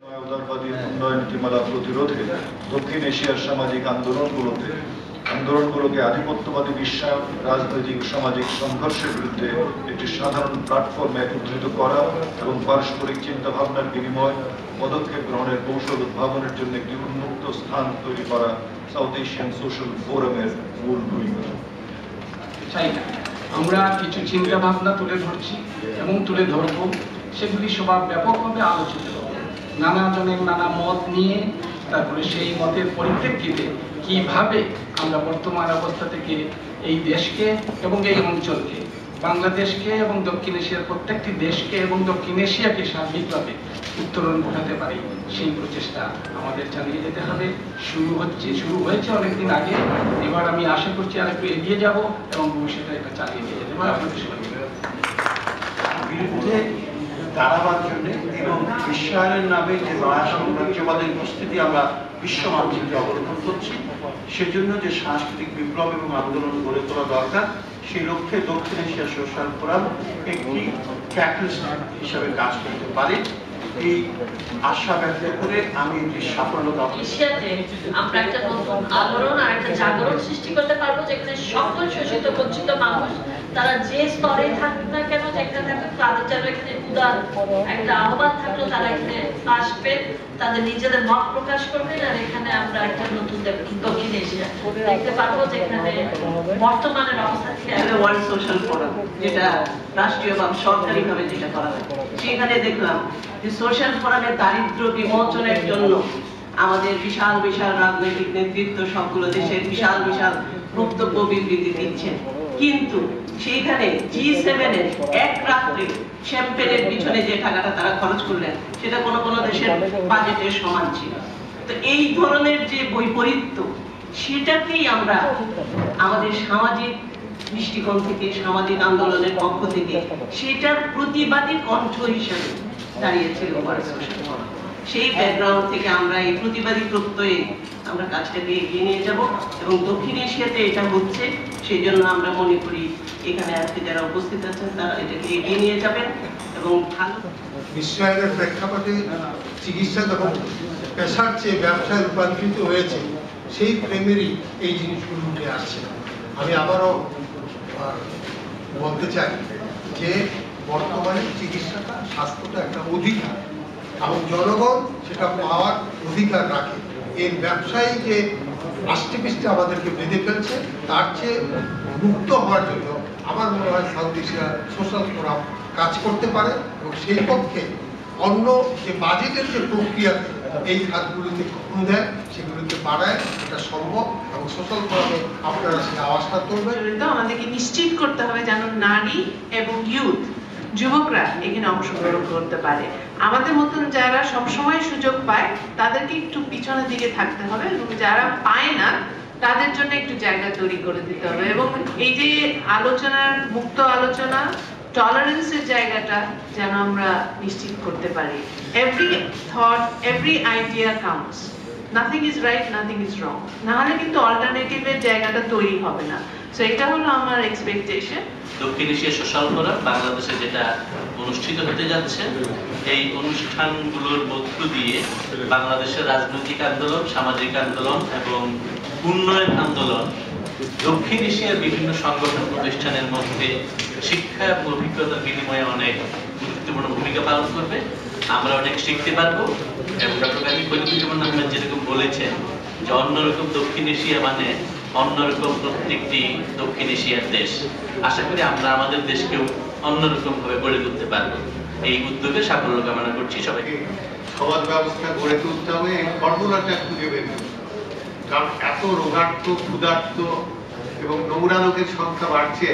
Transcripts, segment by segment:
উদারবাদী উন্নয়ন নীতিমালা প্রতিরোধে দক্ষিণ এশিয়ার সামাজিক আন্দোলনগুলোকে আধিপত্যবাদী বিশ্বায়ন, রাজনৈতিক ও সামাজিক সংঘর্ষের বিরুদ্ধে একটি সাধারণ প্ল্যাটফর্মে একত্রিত করা এবং পারস্পরিক চিন্তাভাবনার বিনিময়, পদক্ষেপ গ্রহণের কৌশল উদ্ভাবনের জন্য একটি উন্মুক্ত স্থান তৈরি করা সাউথ এশিয়ান সোশ্যাল ফোরামের মূল ভূমিকা। আমরা কিছু চিন্তা ভাবনা তুলে ধরছি এবং তুলে ধরব, সেগুলি সবার ব্যাপকভাবে আলোচিত হবে। নানা জনের নানা মত নিয়ে তারপরে সেই মতের পরিপ্রেক্ষিতে কিভাবে আমরা বর্তমান অবস্থা থেকে এই দেশকে এবং এই অঞ্চলকে, বাংলাদেশকে এবং দক্ষিণ এশিয়ার প্রত্যেকটি দেশকে এবং দক্ষিণ এশিয়াকে সার্বিকভাবে উত্তরণ ঘটাতে পারি, সেই প্রচেষ্টা আমাদের চালিয়ে যেতে হবে। শুরু হয়েছে অনেকদিন আগে, এবার আমি আশা করছি আর একটু এগিয়ে যাব এবং ভবিষ্যতে এটা চালিয়ে নিয়ে যেতে পারি। আপনাদের সবাই বিরুদ্ধে দাঁড়াবার জন্য এবং বিশ্বায়নের নামে যে মায়া সাম্রাজ্যবাদের উপস্থিতি আমরা বিশ্ব মানচিত্রে অবলোকন করছি, সেজন্য যে সাংস্কৃতিক বিপ্লব এবং আন্দোলন গড়ে তোলা দরকার, সেই লক্ষ্যে দক্ষিণ এশিয়া সোশ্যাল ফোরাম একটি ক্যাটালিস্ট হিসাবে কাজ করতে পারে। এই আশা ব্যক্ত করে আমি একটি সাফল্য আমরা একটা নতুন আলোড়ন আর একটা জাগরণ সৃষ্টি করতে পারবো, যেখানে সকল শোষিত বঞ্চিত মানুষ তারা যে স্তরে থাকুক না কেন, যেখানে থাকুক, তাদের যেন এখানে উদার একটা আহ্বান থাকলো, তারা এখানে আসবে, তাদের নিজেদের মত প্রকাশ করবেন। আর এখানে আমরা একটা নতুন দক্ষিণ এশিয়া দেখতে পারবো, যেখানে বর্তমানের অবস্থা থেকে ওয়ার্ল্ড সোশ্যাল ফোরাম, যেটা রাষ্ট্রীয় বা সরকারিভাবে যেটা করা হয়, সেখানে দেখলাম যে সোশ্যাল ফোরামের দারিদ্র্য বিমোচনের জন্য আমাদের বিশাল বিশাল রাজনৈতিক নেতৃত্ব সবগুলো দেশের বিশাল বিশাল বক্তব্য বিবৃতি দিচ্ছেন, কিন্তু সেইখানে G7 এর এক রাত্রে শ্যাম্পেনের পিছনে যে টাকাটা তারা খরচ করলেন, সেটা কোনো কোনো দেশের বাজেটের সমান ছিল। তো এই ধরনের যে বৈপরীত্য, সেটাকেই আমরা আমাদের সামাজিক দৃষ্টিকোণ থেকে, সামাজিক আন্দোলনের পক্ষ থেকে সেটার প্রতিবাদী কণ্ঠ হিসেবে দাঁড়িয়েছিল ওয়ার্ল্ড সোশ্যাল ফোরাম। সেই ব্যাকগ্রাউন্ড থেকে আমরা এই প্রতিবাদী প্রত্যয়ে আমরা কাজটাকে এগিয়ে নিয়ে যাব এবং দক্ষিণ এশিয়াতে এটা হচ্ছে, সেই জন্য আমরা মনে করি এখানে আজকে যারা উপস্থিত আছেন তারা এটাকে এগিয়ে নিয়ে যাবেন এবং ভালো বিশ্বায়নের প্রেক্ষাপটে চিকিৎসা যখন পেশার চেয়ে ব্যবসায় রূপান্তরিত হয়েছে, সেই ফ্রেমেরই এই জিনিসগুলো উঠে আসছে। আমি আবারও বলতে চাই যে বর্তমানে চিকিৎসাটা, স্বাস্থ্যটা একটা অধিকার এবং জনগণ সেটা পাওয়ার অধিকার রাখে। এর ব্যবসায়ী যে আষ্টেপৃষ্টে আমাদেরকে বেঁধে ফেলছে, তার চেয়ে মুক্ত হওয়ার জন্য আমার মনে হয় সাউথ এশিয়া সোশ্যাল ফোরাম কাজ করতে পারে এবং সেই পক্ষে অন্য যে বাজেটের যে প্রক্রিয়াতে এই খাতগুলিতে কম দেয়, সেগুলিতে বাড়ায়, এটা সম্ভব এবং সোশ্যাল ফোরামে আপনারা সেই আওয়াজটা তুলবেন। আমাদেরকে নিশ্চিত করতে হবে যেন নারী এবং ইউথ, যুবকরা এখানে অংশগ্রহণ করতে পারে। আমাদের মতন যারা সবসময় সুযোগ পায় তাদেরকে একটু পিছনের দিকে থাকতে হবে এবং যারা পায় না তাদের জন্য একটু জায়গা তৈরি করে দিতে হবে। এবং এই যে আলোচনার, মুক্ত আলোচনা, টলারেন্সের জায়গাটা যেন আমরা নিশ্চিত করতে পারি। Every thought, every idea counts, nothing is right, nothing is wrong, নাহলে কিন্তু অল্টারনেটিভের জায়গাটা তৈরি হবে না। সো এটা হলো আমার এক্সপেকটেশন। দক্ষিণ এশিয়া সোশ্যাল ফোরাম বাংলাদেশে যেটা অনুষ্ঠিত হতে যাচ্ছে, এই অনুষ্ঠানগুলোর মধ্য দিয়ে বাংলাদেশের রাজনৈতিক আন্দোলন, সামাজিক আন্দোলন এবং উন্নয়ন আন্দোলন দক্ষিণ এশিয়ার বিভিন্ন সংগঠন প্রতিষ্ঠানের মধ্যে শিক্ষা এবং অভিজ্ঞতার বিনিময়ে অনেক গুরুত্বপূর্ণ ভূমিকা পালন করবে। আমরা অনেক শিখতে পারবো এবং ডক্টর কাজী খলিলুজ্জামান আহমেদ যেরকম বলেছেন যে অন্যরকম দক্ষিণ এশিয়া মানে অন্যরকম প্রত্যেকটি দক্ষিণ এশিয়ার দেশ। আশা করি আমরা আমাদের দেশকেও অন্যরকম ভাবে গড়ে তুলতে পারবো। এই উদ্যোগে সাফল্য কামনা করছি সবাইকে। সমাজ ব্যবস্থা গড়ে তুলতে হবে, এই ফর্মুলাটা খুঁজে বের করতে হবে। কারণ এত রোগাক্ত, ক্ষুধার্ত এবং নোংরা লোকের সংখ্যা বাড়ছে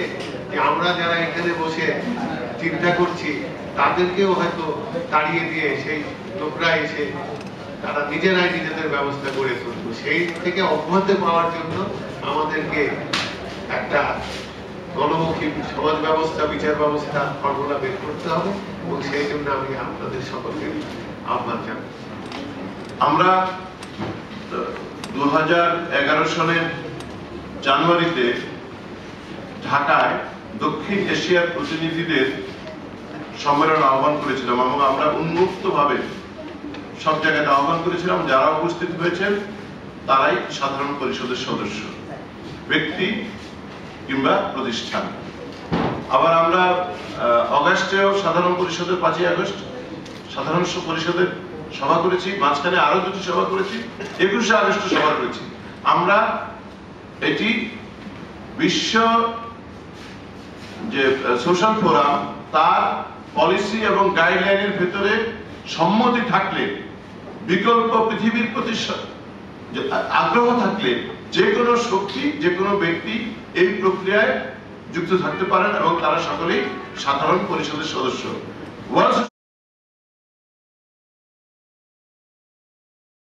যে আমরা যারা এখানে বসে চিন্তা করছি তাদেরকেও হয়তো তাড়িয়ে দিয়ে সেই লোকরা এসে তারা নিজেরাই নিজেদের ব্যবস্থা গড়ে তুলবে। সেই থেকে অব্যাহতি পাওয়ার জন্য আমাদেরকে একটা গণমুখী সমাজ ব্যবস্থা, বিচার ব্যবস্থা ফর্মুলা বের করতে হবে এবং সেই জন্য আমি আপনাদের সকলকে আহ্বান জানাই। আমরা 2011 সালের জানুয়ারিতে ঢাকায় দক্ষিণ এশিয়ার প্রতিনিধিদের সম্মেলন আহ্বান করেছিলাম এবং আমরা উন্মুক্তভাবে সব জায়গায় আহ্বান করেছিলাম, যারা উপস্থিত হয়েছেন তারাই সাধারণ পরিষদের সদস্য, ব্যক্তি কিংবা প্রতিষ্ঠান। আবার আমরা অগাস্টেও সাধারণ পরিষদের 5ই আগস্ট সাধারণ পরিষদের সভা করেছি, মাঝখানে আরো 2টি সভা করেছি, 21শে আগস্ট সভা করেছি। আমরা এটি বিশ্ব যে সোশ্যাল ফোরাম তার পলিসি এবং গাইডলাইনের ভেতরে সম্মতি থাকলে, বিকল্প পৃথিবীর প্রতি আগ্রহ থাকলে যে কোনো শক্তি, যে কোনো ব্যক্তি এই প্রক্রিয়ায় যুক্ত থাকতে পারেন এবং তারা সকলেই সাধারণ পরিষদের সদস্য।